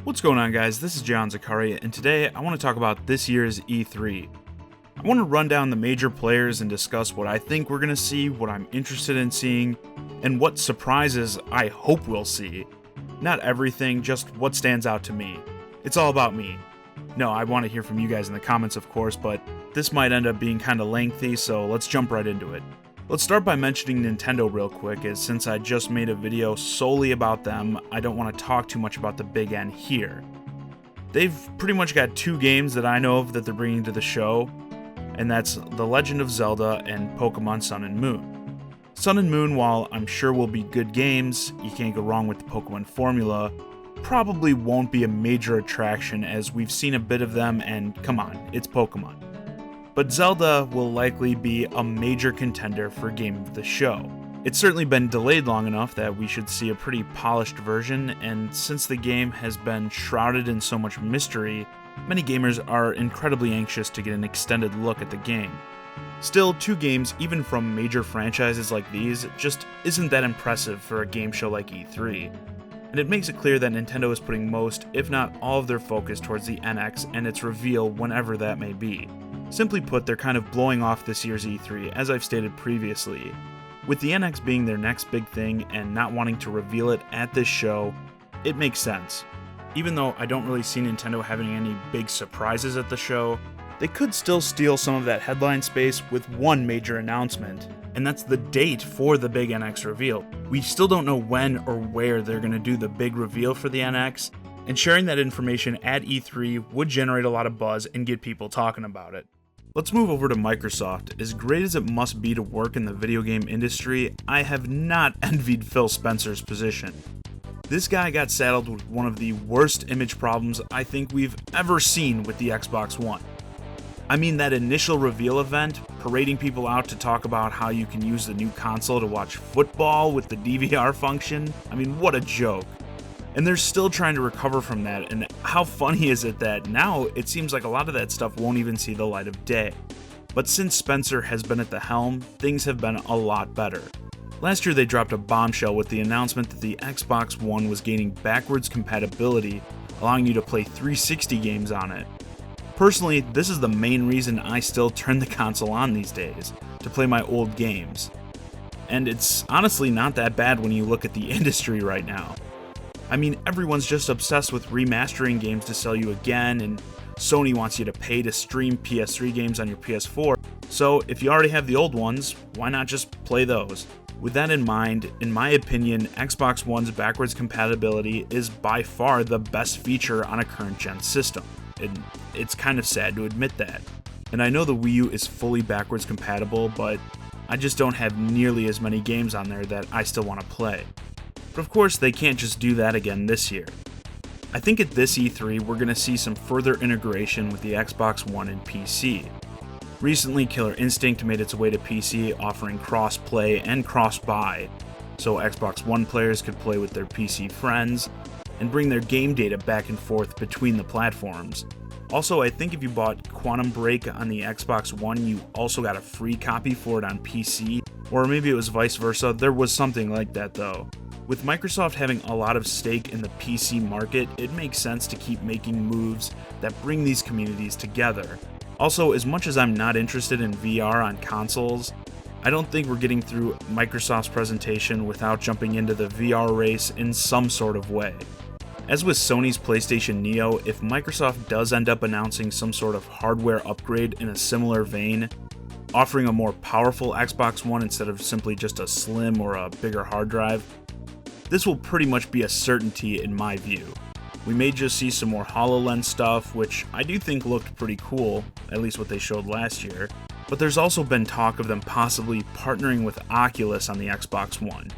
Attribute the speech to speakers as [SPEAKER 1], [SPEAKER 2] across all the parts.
[SPEAKER 1] What's going on, guys? This is John Zakaria, and today I want to talk about this year's E3. I want to run down the major players and discuss what I think we're going to see, what I'm interested in seeing, and what surprises I hope we'll see. Not everything, just what stands out to me. It's all about me. No, I want to hear from you guys in the comments, of course, but this might end up being kind of lengthy, so let's jump right into it. Let's start by mentioning Nintendo real quick, as since I just made a video solely about them, I don't want to talk too much about the big N here. They've pretty much got two games that I know of that they're bringing to the show, and that's The Legend of Zelda and Pokemon Sun and Moon. Sun and Moon, while I'm sure will be good games, you can't go wrong with the Pokemon formula, probably won't be a major attraction as we've seen a bit of them and come on, it's Pokemon. But Zelda will likely be a major contender for Game of the Show. It's certainly been delayed long enough that we should see a pretty polished version, and since the game has been shrouded in so much mystery, many gamers are incredibly anxious to get an extended look at the game. Still, two games, even from major franchises like these, just isn't that impressive for a game show like E3. And it makes it clear that Nintendo is putting most, if not all of their focus towards the NX and its reveal whenever that may be. Simply put, they're kind of blowing off this year's E3, as I've stated previously. With the NX being their next big thing and not wanting to reveal it at this show, it makes sense. Even though I don't really see Nintendo having any big surprises at the show, they could still steal some of that headline space with one major announcement, and that's the date for the big NX reveal. We still don't know when or where they're going to do the big reveal for the NX, and sharing that information at E3 would generate a lot of buzz and get people talking about it. Let's move over to Microsoft. As great as it must be to work in the video game industry, I have not envied Phil Spencer's position. This guy got saddled with one of the worst image problems I think we've ever seen with the Xbox One. I mean, that initial reveal event, parading people out to talk about how you can use the new console to watch football with the DVR function, I mean, what a joke. And they're still trying to recover from that, and how funny is it that now it seems like a lot of that stuff won't even see the light of day. But since Spencer has been at the helm, things have been a lot better. Last year they dropped a bombshell with the announcement that the Xbox One was gaining backwards compatibility, allowing you to play 360 games on it. Personally, this is the main reason I still turn the console on these days, to play my old games. And it's honestly not that bad when you look at the industry right now. I mean, everyone's just obsessed with remastering games to sell you again, and Sony wants you to pay to stream PS3 games on your PS4, so if you already have the old ones, why not just play those? With that in mind, in my opinion, Xbox One's backwards compatibility is by far the best feature on a current-gen system, and it's kind of sad to admit that. And I know the Wii U is fully backwards compatible, but I just don't have nearly as many games on there that I still want to play. But of course, they can't just do that again this year. I think at this E3, we're going to see some further integration with the Xbox One and PC. Recently, Killer Instinct made its way to PC, offering cross-play and cross-buy, so Xbox One players could play with their PC friends and bring their game data back and forth between the platforms. Also, I think if you bought Quantum Break on the Xbox One, you also got a free copy for it on PC, or maybe it was vice versa. There was something like that though. With Microsoft having a lot of stake in the PC market, it makes sense to keep making moves that bring these communities together. Also, as much as I'm not interested in VR on consoles, I don't think we're getting through Microsoft's presentation without jumping into the VR race in some sort of way. As with Sony's PlayStation Neo, if Microsoft does end up announcing some sort of hardware upgrade in a similar vein, offering a more powerful Xbox One instead of simply just a slim or a bigger hard drive, this will pretty much be a certainty in my view. We may just see some more HoloLens stuff, which I do think looked pretty cool, at least what they showed last year, but there's also been talk of them possibly partnering with Oculus on the Xbox One.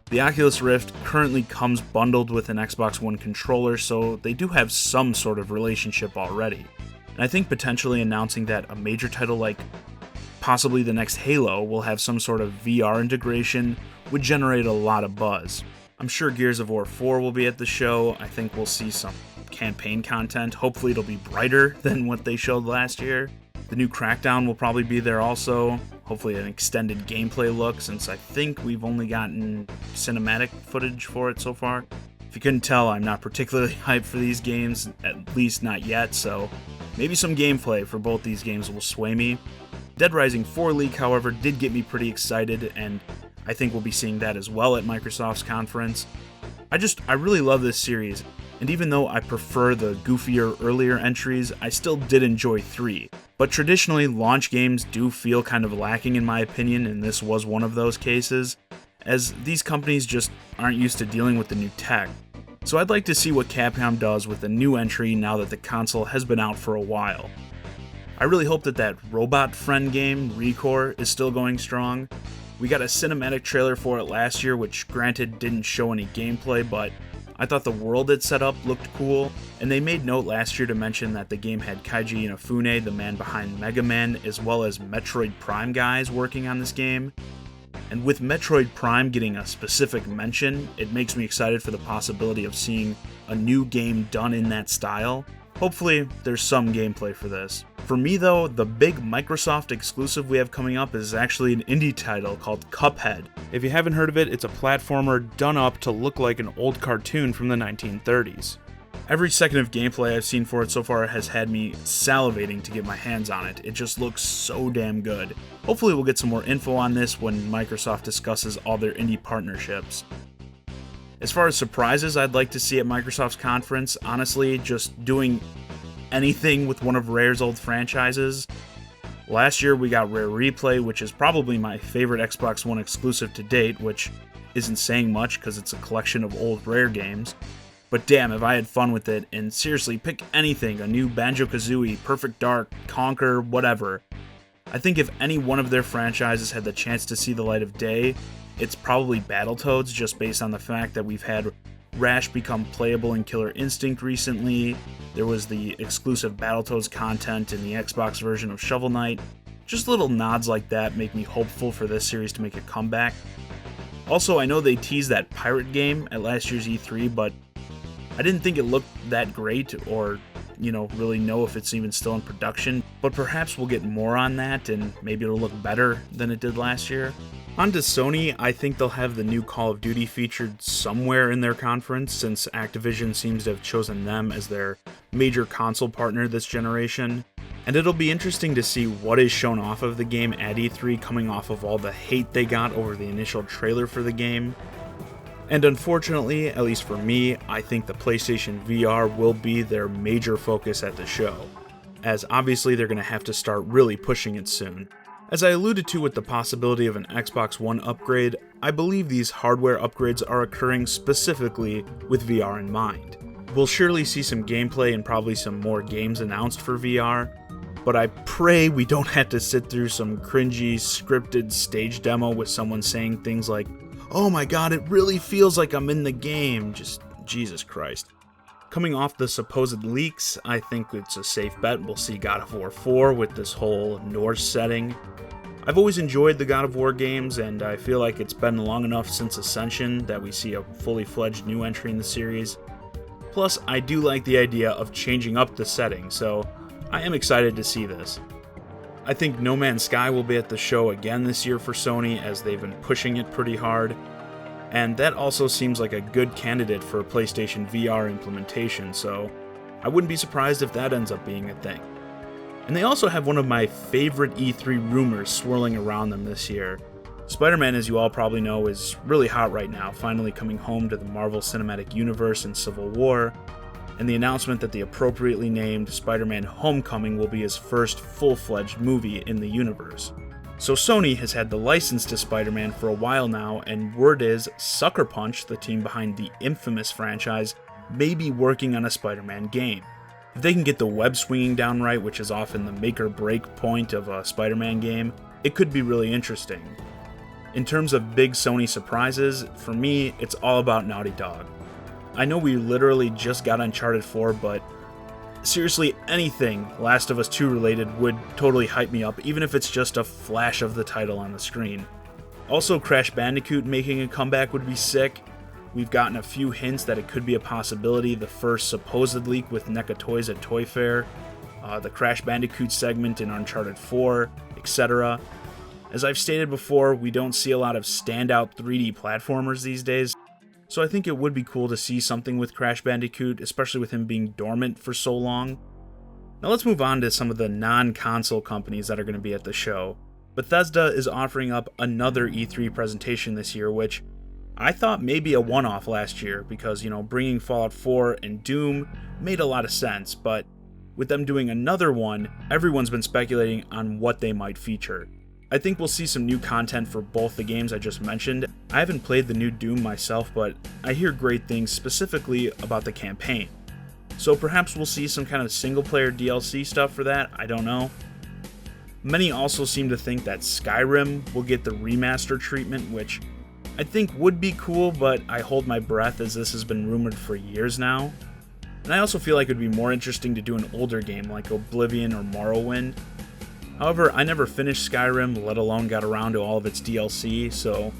[SPEAKER 1] The Oculus Rift currently comes bundled with an Xbox One controller, so they do have some sort of relationship already. And I think potentially announcing that a major title like possibly the next Halo will have some sort of VR integration would generate a lot of buzz. I'm sure Gears of War 4 will be at the show. I think we'll see some campaign content. Hopefully it'll be brighter than what they showed last year. The new Crackdown will probably be there also. Hopefully an extended gameplay look, since I think we've only gotten cinematic footage for it so far. If you couldn't tell, I'm not particularly hyped for these games, at least not yet, so maybe some gameplay for both these games will sway me. Dead Rising 4 leak, however, did get me pretty excited, and I think we'll be seeing that as well at Microsoft's conference. I really love this series, and even though I prefer the goofier earlier entries, I still did enjoy 3. But traditionally, launch games do feel kind of lacking in my opinion, and this was one of those cases, as these companies just aren't used to dealing with the new tech. So I'd like to see what Capcom does with a new entry now that the console has been out for a while. I really hope that Robot Friend game, Recore, is still going strong. We got a cinematic trailer for it last year, which granted didn't show any gameplay, but I thought the world it set up looked cool, and they made note last year to mention that the game had Kaiji Inafune, the man behind Mega Man, as well as Metroid Prime guys working on this game. And with Metroid Prime getting a specific mention, it makes me excited for the possibility of seeing a new game done in that style. Hopefully, there's some gameplay for this. For me though, the big Microsoft exclusive we have coming up is actually an indie title called Cuphead. If you haven't heard of it, it's a platformer done up to look like an old cartoon from the 1930s. Every second of gameplay I've seen for it so far has had me salivating to get my hands on it. It just looks so damn good. Hopefully we'll get some more info on this when Microsoft discusses all their indie partnerships. As far as surprises I'd like to see at Microsoft's conference, honestly, just doing anything with one of Rare's old franchises. Last year we got Rare Replay, which is probably my favorite Xbox One exclusive to date, which isn't saying much because it's a collection of old Rare games. But damn, have I had fun with it, and seriously, pick anything, a new Banjo-Kazooie, Perfect Dark, Conker, whatever. I think if any one of their franchises had the chance to see the light of day, it's probably Battletoads, just based on the fact that we've had Rash become playable in Killer Instinct recently. There was the exclusive Battletoads content in the Xbox version of Shovel Knight. Just little nods like that make me hopeful for this series to make a comeback. Also, I know they teased that pirate game at last year's E3, but I didn't think it looked that great or, really know if it's even still in production. But perhaps we'll get more on that and maybe it'll look better than it did last year. On to Sony, I think they'll have the new Call of Duty featured somewhere in their conference since Activision seems to have chosen them as their major console partner this generation. And it'll be interesting to see what is shown off of the game at E3 coming off of all the hate they got over the initial trailer for the game. And unfortunately, at least for me, I think the PlayStation VR will be their major focus at the show, as obviously they're going to have to start really pushing it soon. As I alluded to with the possibility of an Xbox One upgrade, I believe these hardware upgrades are occurring specifically with VR in mind. We'll surely see some gameplay and probably some more games announced for VR, but I pray we don't have to sit through some cringy, scripted stage demo with someone saying things like, "Oh my god, it really feels like I'm in the game." Just Jesus Christ. Coming off the supposed leaks, I think it's a safe bet we'll see God of War 4 with this whole Norse setting. I've always enjoyed the God of War games, and I feel like it's been long enough since Ascension that we see a fully fledged new entry in the series. Plus, I do like the idea of changing up the setting, so I am excited to see this. I think No Man's Sky will be at the show again this year for Sony, as they've been pushing it pretty hard, and that also seems like a good candidate for a PlayStation VR implementation, so I wouldn't be surprised if that ends up being a thing. And they also have one of my favorite E3 rumors swirling around them this year. Spider-Man, as you all probably know, is really hot right now, finally coming home to the Marvel Cinematic Universe in Civil War, and the announcement that the appropriately named Spider-Man Homecoming will be his first full-fledged movie in the universe. So Sony has had the license to Spider-Man for a while now, and word is Sucker Punch, the team behind the infamous franchise, may be working on a Spider-Man game. If they can get the web swinging down right, which is often the make or break point of a Spider-Man game, it could be really interesting. In terms of big Sony surprises, for me, it's all about Naughty Dog. I know we literally just got Uncharted 4, but seriously, anything Last of Us 2 related would totally hype me up, even if it's just a flash of the title on the screen. Also, Crash Bandicoot making a comeback would be sick. We've gotten a few hints that it could be a possibility, the first supposed leak with NECA Toys at Toy Fair, the Crash Bandicoot segment in Uncharted 4, etc. As I've stated before, we don't see a lot of standout 3D platformers these days, so I think it would be cool to see something with Crash Bandicoot, especially with him being dormant for so long. Now let's move on to some of the non-console companies that are going to be at the show. Bethesda is offering up another E3 presentation this year, which I thought may be a one-off last year because, bringing Fallout 4 and Doom made a lot of sense, but with them doing another one, everyone's been speculating on what they might feature. I think we'll see some new content for both the games I just mentioned. I haven't played the new Doom myself, but I hear great things specifically about the campaign. So perhaps we'll see some kind of single-player DLC stuff for that, I don't know. Many also seem to think that Skyrim will get the remaster treatment, which I think would be cool, but I hold my breath as this has been rumored for years now. And I also feel like it would be more interesting to do an older game like Oblivion or Morrowind. However, I never finished Skyrim, let alone got around to all of its DLC, so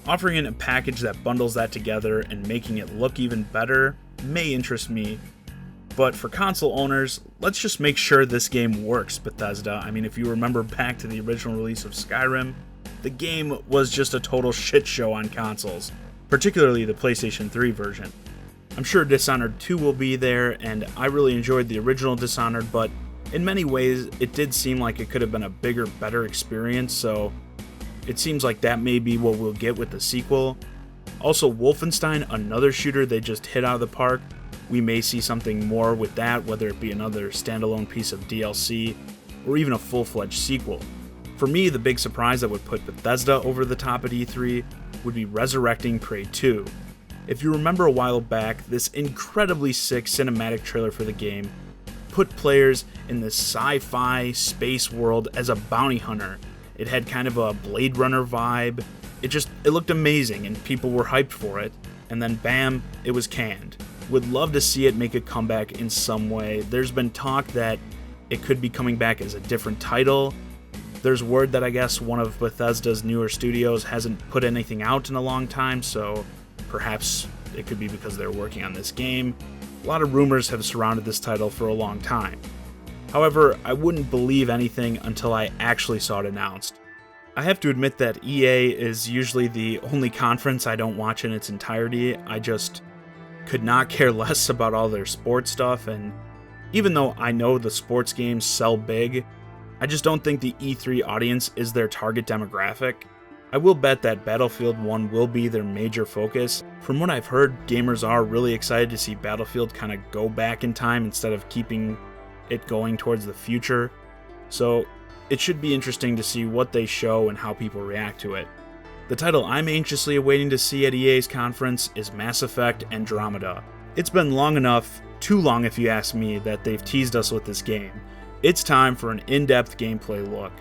[SPEAKER 1] offering in a package that bundles that together and making it look even better may interest me. But for console owners, let's just make sure this game works, Bethesda. I mean, if you remember back to the original release of Skyrim, the game was just a total shit show on consoles, particularly the PlayStation 3 version. I'm sure Dishonored 2 will be there, and I really enjoyed the original Dishonored, but in many ways, it did seem like it could have been a bigger, better experience, so it seems like that may be what we'll get with the sequel. Also, Wolfenstein, another shooter they just hit out of the park. We may see something more with that, whether it be another standalone piece of DLC, or even a full-fledged sequel. For me, the big surprise that would put Bethesda over the top at E3 would be resurrecting Prey 2. If you remember a while back, this incredibly sick cinematic trailer for the game put players in this sci-fi space world as a bounty hunter. It had kind of a Blade Runner vibe. It looked amazing and people were hyped for it, and then bam, it was canned. Would love to see it make a comeback in some way. There's been talk that it could be coming back as a different title. There's word that I guess one of Bethesda's newer studios hasn't put anything out in a long time, so perhaps it could be because they're working on this game. A lot of rumors have surrounded this title for a long time. However, I wouldn't believe anything until I actually saw it announced. I have to admit that EA is usually the only conference I don't watch in its entirety. I just could not care less about all their sports stuff, and even though I know the sports games sell big, I just don't think the E3 audience is their target demographic. I will bet that Battlefield 1 will be their major focus. From what I've heard, gamers are really excited to see Battlefield kind of go back in time instead of keeping it going towards the future. So it should be interesting to see what they show and how people react to it. The title I'm anxiously awaiting to see at EA's conference is Mass Effect Andromeda. It's been long enough, too long if you ask me, that they've teased us with this game. It's time for an in-depth gameplay look.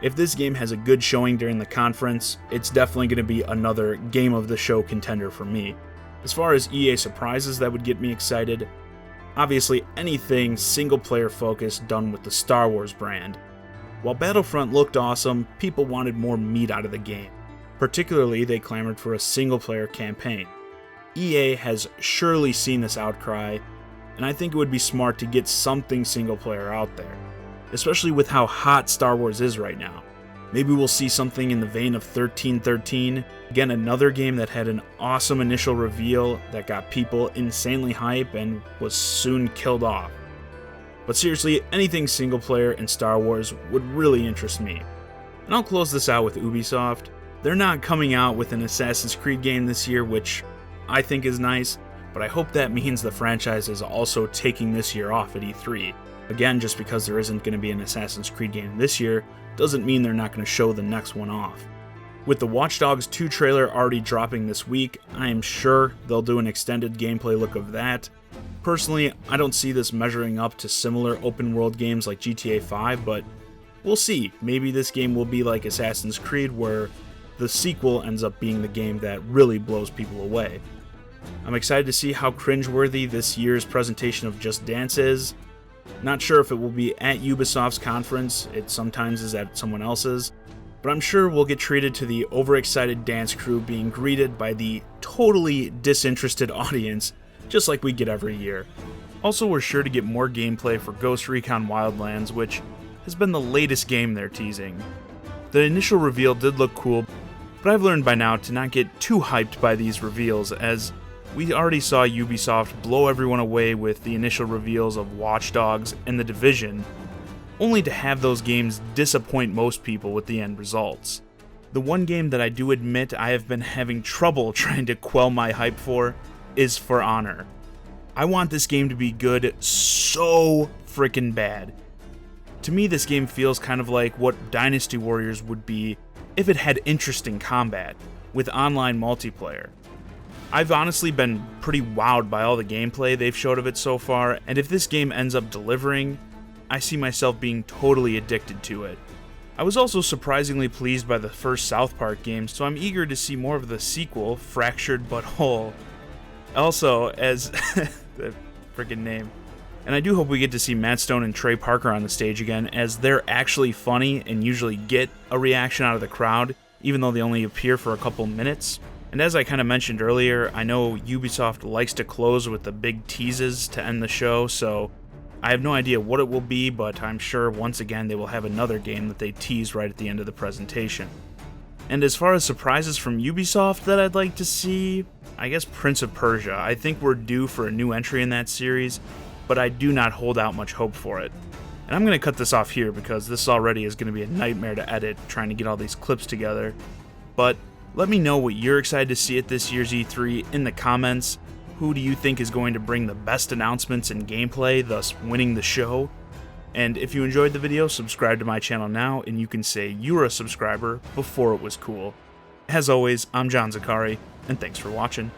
[SPEAKER 1] If this game has a good showing during the conference, it's definitely going to be another game of the show contender for me. As far as EA surprises that would get me excited, obviously anything single-player focused done with the Star Wars brand. While Battlefront looked awesome, people wanted more meat out of the game. Particularly, they clamored for a single-player campaign. EA has surely seen this outcry, and I think it would be smart to get something single-player out there, especially with how hot Star Wars is right now. Maybe we'll see something in the vein of 1313, again another game that had an awesome initial reveal that got people insanely hype and was soon killed off. But seriously, anything single-player in Star Wars would really interest me. And I'll close this out with Ubisoft. They're not coming out with an Assassin's Creed game this year, which I think is nice, but I hope that means the franchise is also taking this year off at E3. Again, just because there isn't going to be an Assassin's Creed game this year, doesn't mean they're not going to show the next one off. With the Watch Dogs 2 trailer already dropping this week, I am sure they'll do an extended gameplay look of that. Personally, I don't see this measuring up to similar open-world games like GTA 5, but we'll see. Maybe this game will be like Assassin's Creed, where the sequel ends up being the game that really blows people away. I'm excited to see how cringeworthy this year's presentation of Just Dance is. Not sure if it will be at Ubisoft's conference, it sometimes is at someone else's, but I'm sure we'll get treated to the overexcited dance crew being greeted by the totally disinterested audience, just like we get every year. Also, we're sure to get more gameplay for Ghost Recon Wildlands, which has been the latest game they're teasing. The initial reveal did look cool, But I've learned by now to not get too hyped by these reveals, as we already saw Ubisoft blow everyone away with the initial reveals of Watch Dogs and The Division, only to have those games disappoint most people with the end results. The one game that I do admit I have been having trouble trying to quell my hype for is For Honor. I want this game to be good so freaking bad. To me, this game feels kind of like what Dynasty Warriors would be if it had interesting combat, with online multiplayer. I've honestly been pretty wowed by all the gameplay they've showed of it so far, and if this game ends up delivering, I see myself being totally addicted to it. I was also surprisingly pleased by the first South Park game, so I'm eager to see more of the sequel, Fractured But Whole. Also, as the freaking name. And I do hope we get to see Matt Stone and Trey Parker on the stage again, as they're actually funny and usually get a reaction out of the crowd, even though they only appear for a couple minutes. And as I kind of mentioned earlier, I know Ubisoft likes to close with the big teases to end the show, so I have no idea what it will be, but I'm sure once again they will have another game that they tease right at the end of the presentation. And as far as surprises from Ubisoft that I'd like to see, I guess Prince of Persia. I think we're due for a new entry in that series, but I do not hold out much hope for it. And I'm going to cut this off here because this already is going to be a nightmare to edit, trying to get all these clips together. But let me know what you're excited to see at this year's E3 in the comments. Who do you think is going to bring the best announcements and gameplay, thus winning the show? And if you enjoyed the video, subscribe to my channel now, and you can say you were a subscriber before it was cool. As always, I'm John Zakari, and thanks for watching.